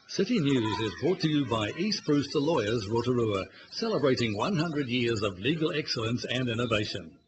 City News is brought to you by East Brewster Lawyers, Rotorua, celebrating 100 years of legal excellence and innovation.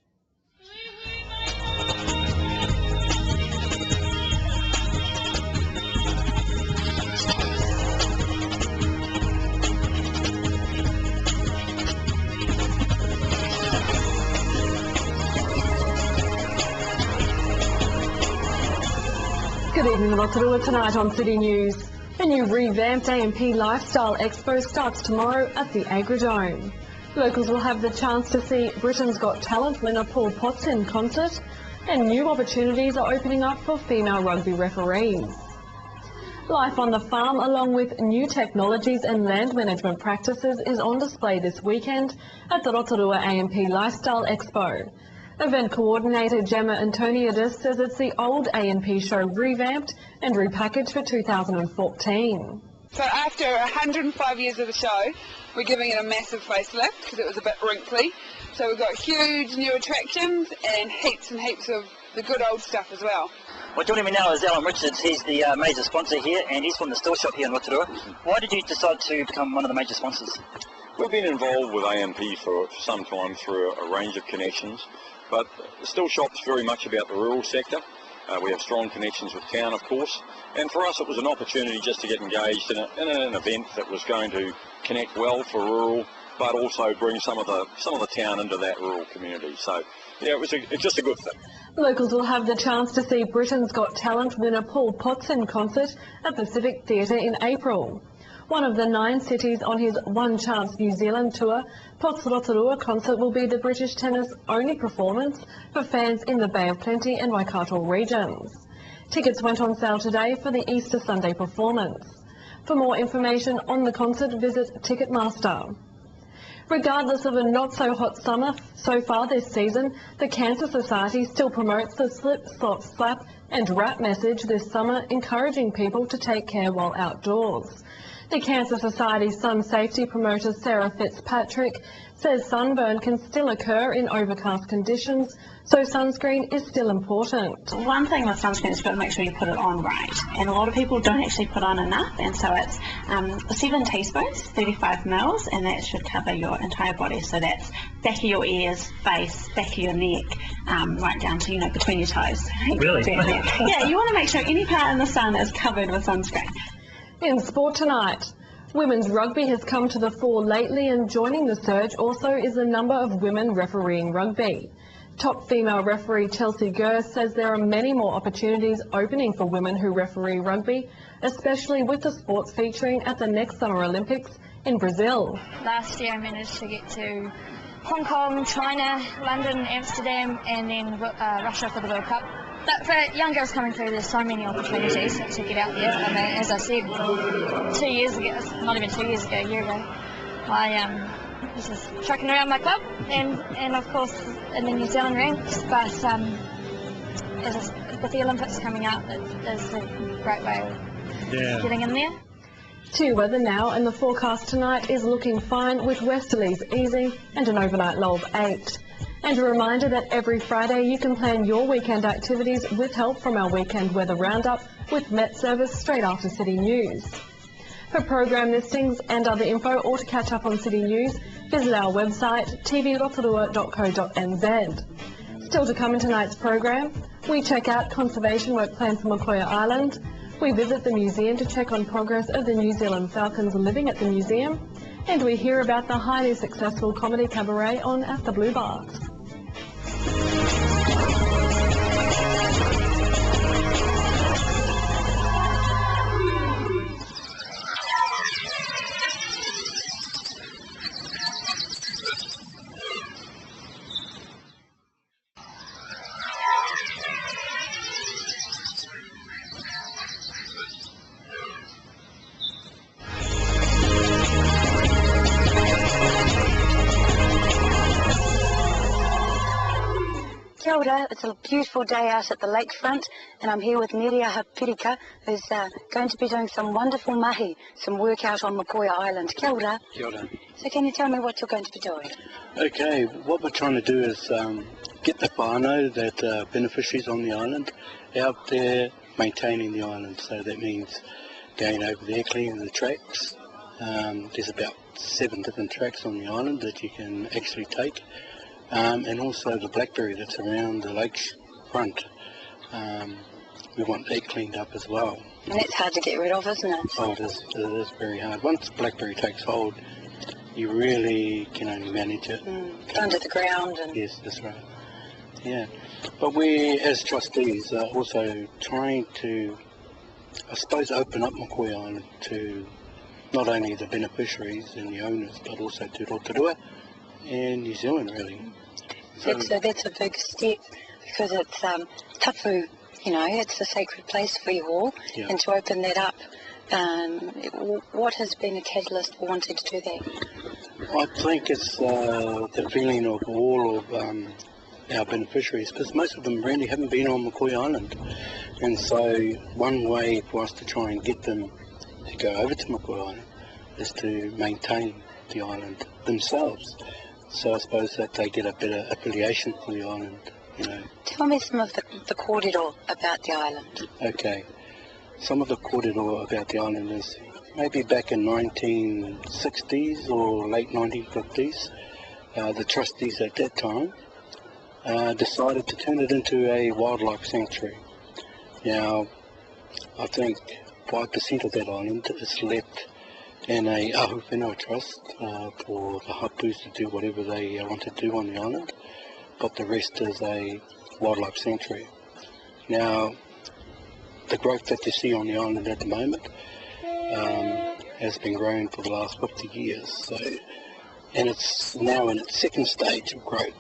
Good evening, Rotorua. Tonight on City News. A new revamped AMP Lifestyle Expo starts tomorrow at the Agrodome. Locals will have the chance to see Britain's Got Talent winner Paul Potts in concert, and new opportunities are opening up for female rugby referees. Life on the farm, along with new technologies and land management practices, is on display this weekend at the Rotorua AMP Lifestyle Expo. Event coordinator Gemma Antoniadis says it's the old AMP show revamped and repackaged for 2014. So after 105 years of the show, we're giving it a massive facelift because it was a bit wrinkly. So we've got huge new attractions and heaps of the good old stuff as well. Well, joining me now is Alan Richards. He's the major sponsor here, and he's from the still shop here in Rotorua. Why did you decide to become one of the major sponsors? We've been involved with AMP for some time through a range of connections, but the still shop's very much about the rural sector. We have strong connections with town, of course, and for us it was an opportunity just to get engaged in an event that was going to connect well for rural, but also bring some of the town into that rural community. So yeah, it's just a good thing. Locals will have the chance to see Britain's Got Talent winner Paul Potts in concert at the Civic Theatre in April. One of the 9 cities on his One Chance New Zealand tour, Potts' Rotorua concert will be the British tennis' only performance for fans in the Bay of Plenty and Waikato regions. Tickets went on sale today for the Easter Sunday performance. For more information on the concert, visit Ticketmaster. Regardless of a not-so-hot summer so far this season, the Cancer Society still promotes the slip, slop, slap and wrap message this summer, encouraging people to take care while outdoors. The Cancer Society's sun safety promoter Sarah Fitzpatrick says sunburn can still occur in overcast conditions, so sunscreen is still important. One thing with sunscreen is you've got to make sure you put it on right, and a lot of people don't actually put on enough, and so it's 7 teaspoons, 35 mils, and that should cover your entire body. So that's back of your ears, face, back of your neck, right down to, between your toes. Really? Yeah, you want to make sure any part in the sun is covered with sunscreen. In sport tonight, women's rugby has come to the fore lately, and joining the surge also is the number of women refereeing rugby. Top female referee Chelsea Gurr says there are many more opportunities opening for women who referee rugby, especially with the sports featuring at the next Summer Olympics in Brazil. Last year I managed to get to Hong Kong, China, London, Amsterdam and then Russia for the World Cup. But for young girls coming through, there's so many opportunities to get out there. I mean, as I said, 2 years ago, not even 2 years ago, a year ago, I was just trucking around my club and of course in the New Zealand ranks. But with the Olympics coming up, it's a great way of getting in there. To weather now, and the forecast tonight is looking fine with westerlies easing and an overnight low of 8. And a reminder that every Friday you can plan your weekend activities with help from our weekend weather roundup with Met Service straight after City News. For program listings and other info or to catch up on City News, visit our website tvrotorua.co.nz. Still to come in tonight's program, we check out conservation work plans for Makoia Island, we visit the museum to check on progress of the New Zealand Falcons living at the museum, and we hear about the highly successful comedy cabaret on At the Blue Bars. Kia ora, it's a beautiful day out at the lakefront, and I'm here with Neria Hapirika, who's going to be doing some wonderful mahi, some work out on Makoia Island. Kia ora. Kia ora. So can you tell me what you're going to be doing? Okay, what we're trying to do is get the whānau that beneficiaries on the island out there maintaining the island. So that means going over there, cleaning the tracks. There's about 7 different tracks on the island that you can actually take. And also the blackberry that's around the lake front. We want that cleaned up as well. And that's hard to get rid of, isn't it? Oh, it is very hard. Once blackberry takes hold, you really can only manage it. Under the ground. And yes, that's right. Yeah. But we, as trustees, are also trying to, I suppose, open up Makoi Island to not only the beneficiaries and the owners, but also to Rotorua and New Zealand, really. So, that's a big step, because it's tapu, you know, it's a sacred place for you all, yeah. and to open that up, what has been a catalyst for wanting to do that? I think it's the feeling of all of our beneficiaries, because most of them really haven't been on Makoi Island, and so one way for us to try and get them to go over to Makoi Island is to maintain the island themselves. So I suppose that they get a better affiliation for the island, you know. Tell me some of the kōrero about the island. Okay. Some of the kōrero about the island is maybe back in 1960s or late 1950s, the trustees at that time decided to turn it into a wildlife sanctuary. Now, I think 5% of that island is left in a ahuwhenua trust for the hapus to do whatever they want to do on the island, but the rest is a wildlife sanctuary. Now, the growth that you see on the island at the moment has been growing for the last 50 years, so, and it's now in its second stage of growth.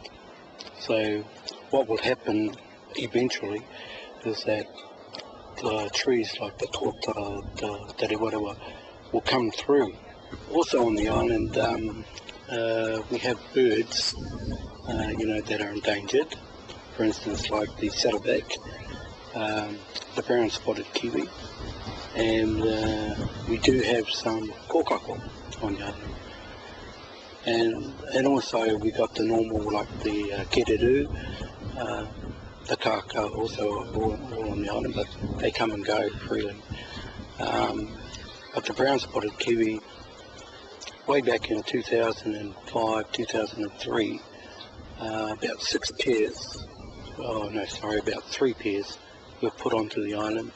So what will happen eventually is that the trees like the tōtara, the rewarewa, will come through. Also on the island we have birds you know, that are endangered, for instance like the saddleback, the brown spotted kiwi, and we do have some kōkako on the island. And also we got the normal, like the kereru, the kaka also all on the island, but they come and go freely. But the brown spotted kiwi, way back in 2005, 2003, about 6 pairs, about 3 pairs were put onto the island.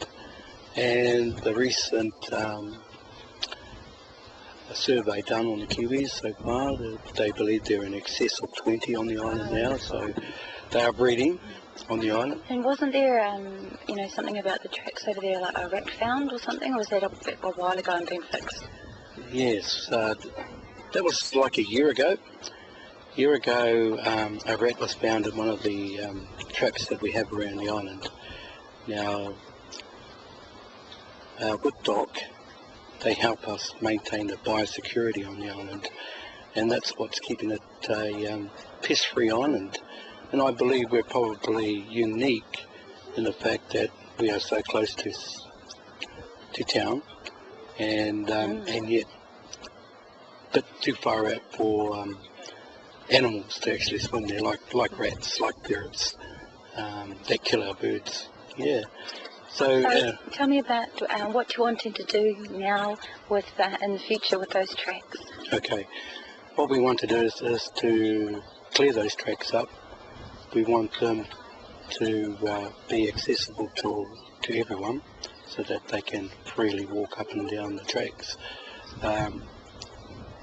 And the recent survey done on the kiwis so far, they believe they're in excess of 20 on the island now, so they are breeding on the island. And wasn't there, you know, something about the tracks over there, like a rat found or something, or was that a while ago and been fixed? Yes, that was like a year ago. A rat was found in one of the traps that we have around the island. Now, with DOC, they help us maintain the biosecurity on the island, and that's what's keeping it a pest-free island. And I believe we're probably unique in the fact that we are so close to town, and yet a bit too far out for animals to actually swim there, like rats, like ferrets, that kill our birds. Yeah. So tell me about what you're wanting to do now with in the future with those tracks. Okay. What we want to do is to clear those tracks up. We want them to be accessible to everyone, so that they can freely walk up and down the tracks,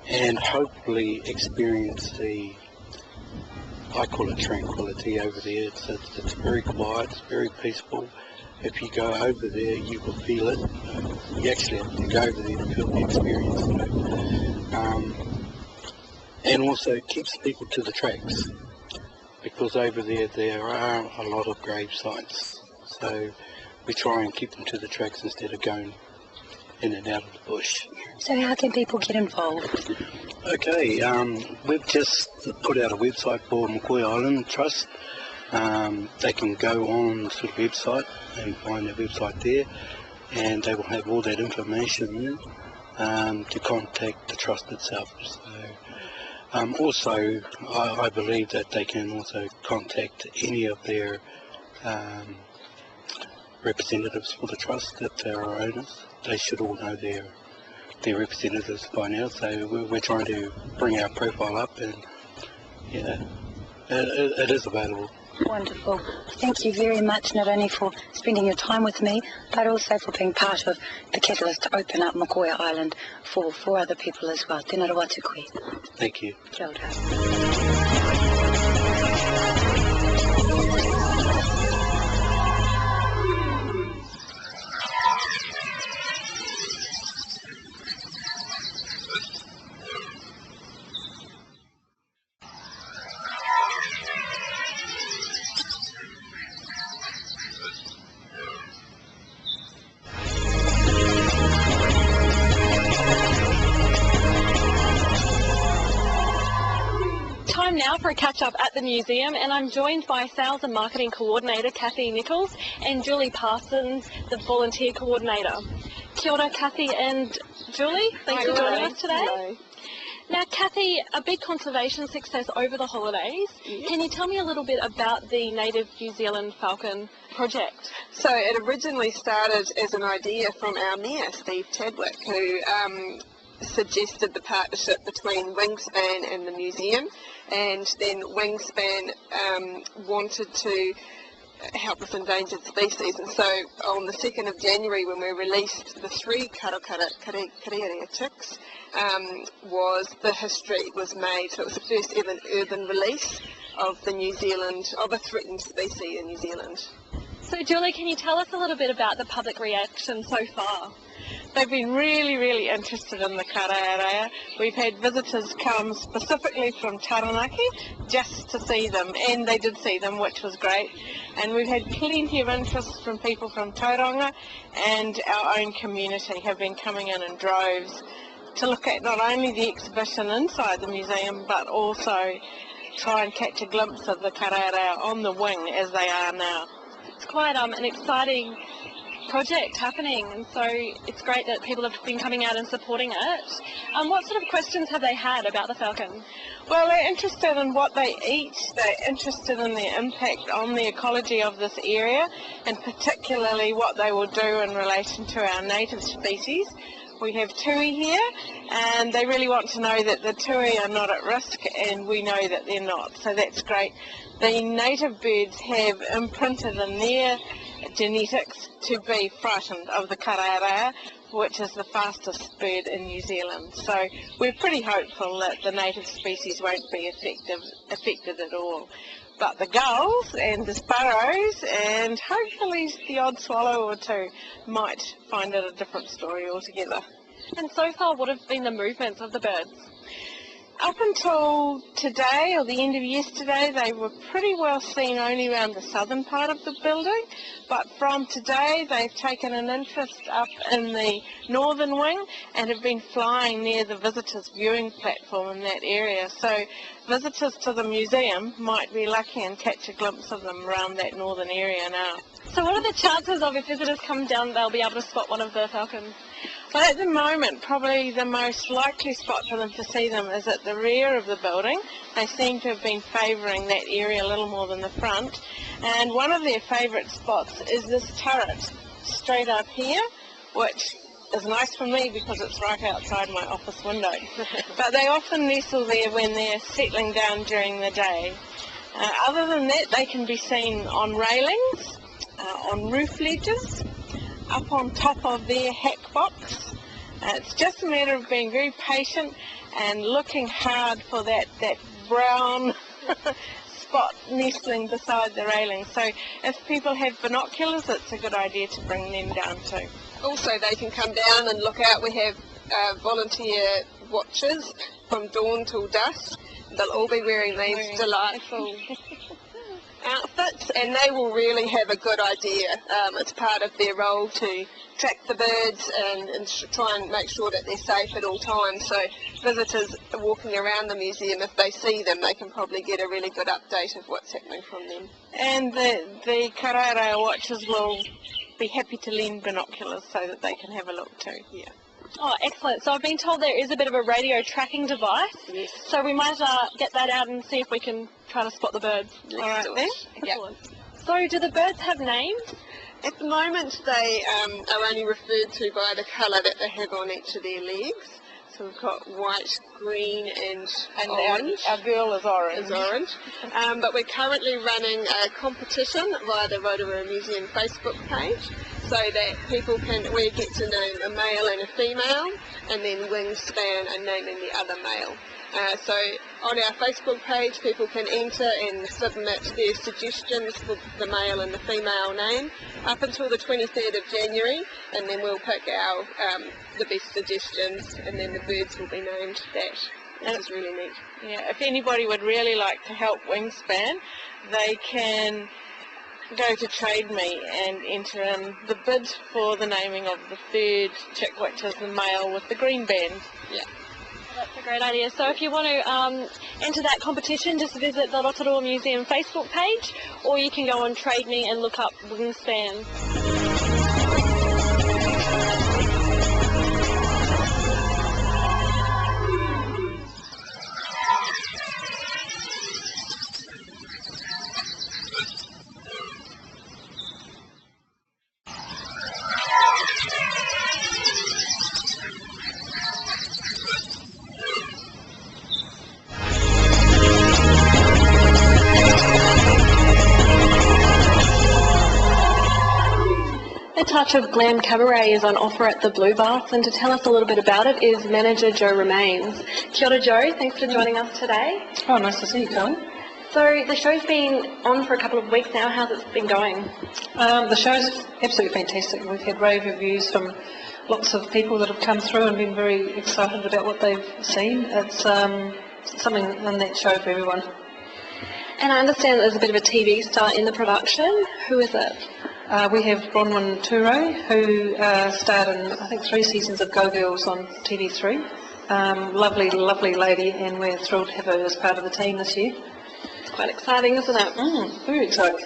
and hopefully experience the, I call it tranquility over there. It's very quiet, it's very peaceful. If you go over there, you will feel it. You actually have to go over there to feel the experience. And also it keeps people to the tracks, because over there are a lot of grave sites. So we try and keep them to the tracks instead of going in and out of the bush. So how can people get involved? Okay, we've just put out a website for Makoi Island Trust. They can go on to the website and find the website there, and they will have all that information to contact the trust itself. So, also, I believe that they can also contact any of their representatives for the trust if they are owners. they should all know their representatives by now. So we're trying to bring our profile up, and yeah, it is available. Wonderful. Thank you very much, not only for spending your time with me, but also for being part of the catalyst to open up Mokoia Island for other people as well. Tēnā rawa te koe. Thank you. Kia ora. Time now for a catch-up at the museum, and I'm joined by Sales and Marketing Coordinator Kathy Nichols and Julie Parsons, the Volunteer Coordinator. Kia ora, Kathy and Julie. Thanks for joining us today. Hello. Now, Kathy, a big conservation success over the holidays. Yes. Can you tell me a little bit about the Native New Zealand Falcon project? So it originally started as an idea from our mayor, Steve Chadwick, who suggested the partnership between Wingspan and the museum, and then Wingspan wanted to help with endangered species, and so on the 2nd of January, when we released the 3 kariarea chicks, the history was made. So it was the first ever urban release of a threatened species in New Zealand. So Julie, can you tell us a little bit about the public reaction so far? They've been really, really interested in the karaerea. We've had visitors come specifically from Taranaki just to see them, and they did see them, which was great. And we've had plenty of interest from people from Tauranga, and our own community have been coming in droves to look at not only the exhibition inside the museum, but also try and catch a glimpse of the karaerea on the wing as they are now. It's quite an exciting project happening, and so it's great that people have been coming out and supporting it. What sort of questions have they had about the falcon? Well, they're interested in what they eat, they're interested in the impact on the ecology of this area, and particularly what they will do in relation to our native species. We have tui here, and they really want to know that the tui are not at risk, and we know that they're not, so that's great. The native birds have imprinted in their genetics to be frightened of the karaerea, which is the fastest bird in New Zealand. So we're pretty hopeful that the native species won't be affected at all. But the gulls and the sparrows and hopefully the odd swallow or two might find it a different story altogether. And so far, what have been the movements of the birds? Up until today, or the end of yesterday, they were pretty well seen only around the southern part of the building, but from today they've taken an interest up in the northern wing and have been flying near the visitors viewing platform in that area. So visitors to the museum might be lucky and catch a glimpse of them around that northern area now. So what are the chances of, if visitors come down, they'll be able to spot one of the falcons? Well, at the moment, probably the most likely spot for them to see them is at the rear of the building. They seem to have been favouring that area a little more than the front. And one of their favourite spots is this turret straight up here, which is nice for me because it's right outside my office window. But they often nestle there when they're settling down during the day. Other than that, they can be seen on railings, on roof ledges, up on top of their hack box. It's just a matter of being very patient and looking hard for that brown spot nestling beside the railing. So if people have binoculars, it's a good idea to bring them down too. Also, they can come down and look out. We have volunteer watchers from dawn till dusk. They'll all be wearing these delightful outfits, and they will really have a good idea. It's part of their role to track the birds and try and make sure that they're safe at all times. So visitors walking around the museum, if they see them, they can probably get a really good update of what's happening from them. And the karaerea watchers will be happy to lend binoculars so that they can have a look too. Yeah. Oh, excellent. So I've been told there is a bit of a radio tracking device. Yes. So we might get that out and see if we can try to spot the birds. All right then. Excellent. So do the birds have names? At the moment they are only referred to by the colour that they have on each of their legs. So we've got white, green and orange. Our girl is orange. But we're currently running a competition via the Rotorua Museum Facebook page, so that we get to name a male and a female, and then Wingspan are naming the other male. So on our Facebook page people can enter and submit their suggestions for the male and the female name up until the 23rd of January, and then we'll pick our the best suggestions, and then the birds will be named that. This is really neat. Yeah, if anybody would really like to help Wingspan, they can go to Trade Me and enter in the bid for the naming of the third chick, which is the male with the green band. Yeah. That's a great idea. So if you want to enter that competition, just visit the Rotorua Museum Facebook page, or you can go on Trade Me and look up Wingspan. A touch of glam cabaret is on offer at the Blue Bath, and to tell us a little bit about it is manager Joe Remains. Kia ora, Joe, thanks for joining us today. Oh, nice to see you, Colin. So the show's been on for a couple of weeks now. How's it been going? The show's absolutely fantastic. We've had rave reviews from lots of people that have come through and been very excited about what they've seen. It's something in that show for everyone. And I understand there's a bit of a TV star in the production. Who is it? We have Bronwyn Ture, who starred in, I think, 3 seasons of Go Girls on TV3. Lovely, lovely lady, and we're thrilled to have her as part of the team this year. It's quite exciting, isn't it? Very exciting.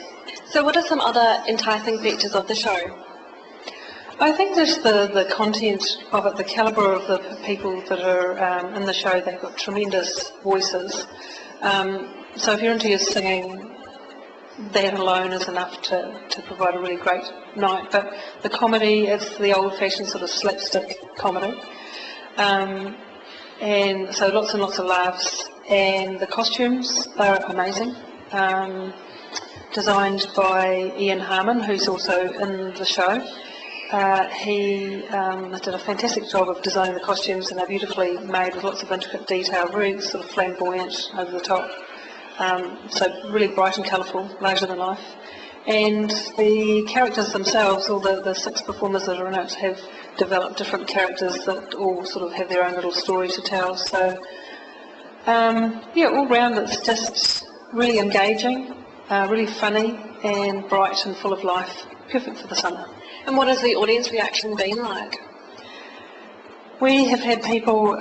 So what are some other enticing features of the show? I think just the content of it, the calibre of the people that are in the show. They've got tremendous voices. So if you're into your singing, that alone is enough to provide a really great night. But the comedy, it's the old-fashioned sort of slapstick comedy. And so lots and lots of laughs. And the costumes are amazing. Designed by Ian Harmon, who's also in the show. He did a fantastic job of designing the costumes, and they're beautifully made with lots of intricate detail, very sort of flamboyant, over the top. So really bright and colourful, larger than life. And the characters themselves, all the 6 performers that are in it, have developed different characters that all sort of have their own little story to tell. So yeah, all round it's just really engaging, really funny and bright and full of life. Perfect for the summer. And what has the audience reaction been like? We have had people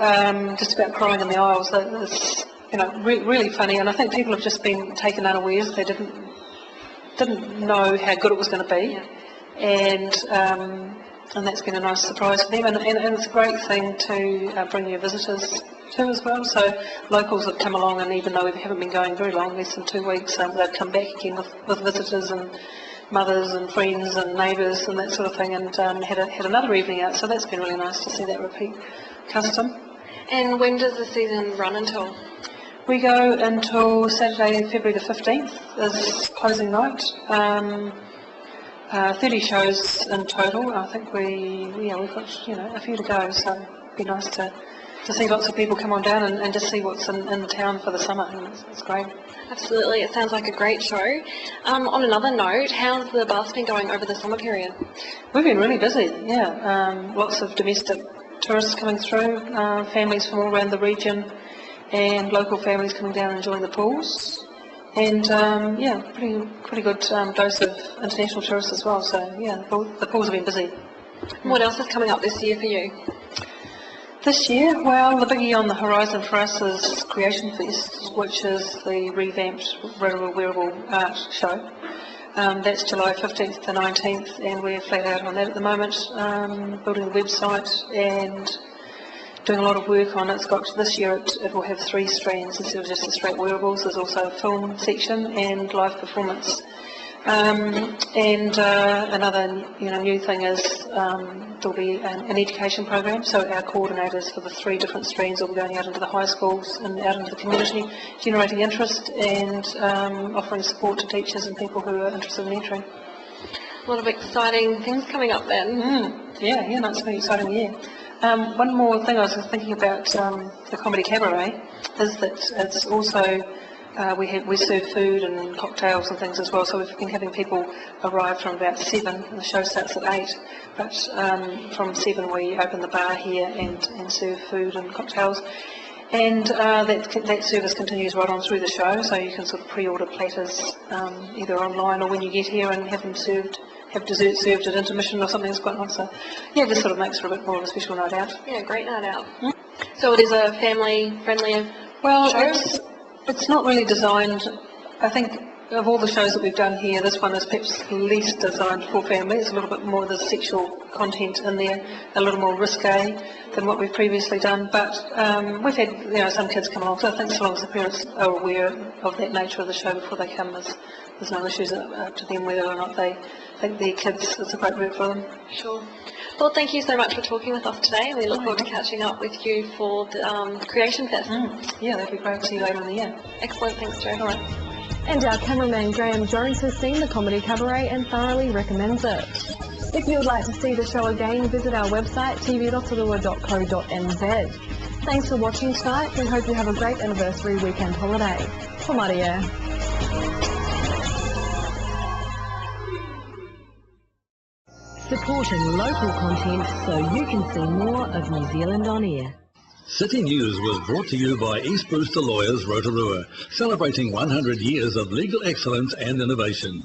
just about crying in the aisles. It's, you know, really funny, and I think people have just been taken unawares. They didn't know how good it was going to be, and that's been a nice surprise for them. And it's a great thing to bring your visitors to as well. So locals have come along, and even though we haven't been going very long, less than 2 weeks, they've come back again with visitors and mothers and friends and neighbours and that sort of thing, and had another evening out. So that's been really nice to see that repeat custom. And when does the season run until? We go until Saturday, February the 15th is closing night. 30 shows in total. I think we've got, you know, a few to go, so it'd be nice to see lots of people come on down and just see what's in town for the summer. And it's great. Absolutely, it sounds like a great show. On another note, how's the bath been going over the summer period? We've been really busy, yeah. Lots of domestic tourists coming through, families from all around the region, and local families coming down and enjoying the pools. And yeah, pretty good dose of international tourists as well. So yeah, the pools have been busy. What else is coming up this year for you? This year, well, the biggie on the horizon for us is Creation Fest, which is the revamped Rotorua Wearable Art Show. That's July 15th to 19th, and we're flat out on that at the moment, building the website and doing a lot of work on it. This year it will have 3 strands instead of just the straight wearables. There's also a film section and live performance. Another new thing is there'll be an education program, so our coordinators for the 3 different streams will be going out into the high schools and out into the community, generating interest and offering support to teachers and people who are interested in entering. A lot of exciting things coming up then. Yeah, no, it's been an exciting year. One more thing I was thinking about the Comedy Cabaret is that it's also we serve food and cocktails and things as well, so we've been having people arrive from about 7 and the show starts at 8, but from 7 we open the bar here and serve food and cocktails, and that service continues right on through the show, so you can sort of pre-order platters either online or when you get here and have them served, have dessert served at intermission or something. That's quite nice. So yeah, it just sort of makes for a bit more of a special night out. Yeah, great night out. So it is a family-friendly show? It's not really designed, I think of all the shows that we've done here, this one is perhaps least designed for family. It's a little bit more of the sexual content in there, a little more risque than what we've previously done, but we've had some kids come along, so I think as long as the parents are aware of that nature of the show before they come, there's no issues up to them whether or not they think their kids is appropriate for them. Sure. Well, thank you so much for talking with us today, and we look forward to catching up with you for the Creation Fest. Yeah, that'd be great to see you later in the year. Excellent, thanks Jo. All right. And our cameraman Graham Jones has seen the Comedy Cabaret and thoroughly recommends it. If you would like to see the show again, visit our website tv.rotorua.co.nz. Thanks for watching tonight. We hope you have a great anniversary weekend holiday. Tomaria. Supporting local content so you can see more of New Zealand on air. City News was brought to you by East Brewster Lawyers Rotorua, celebrating 100 years of legal excellence and innovation.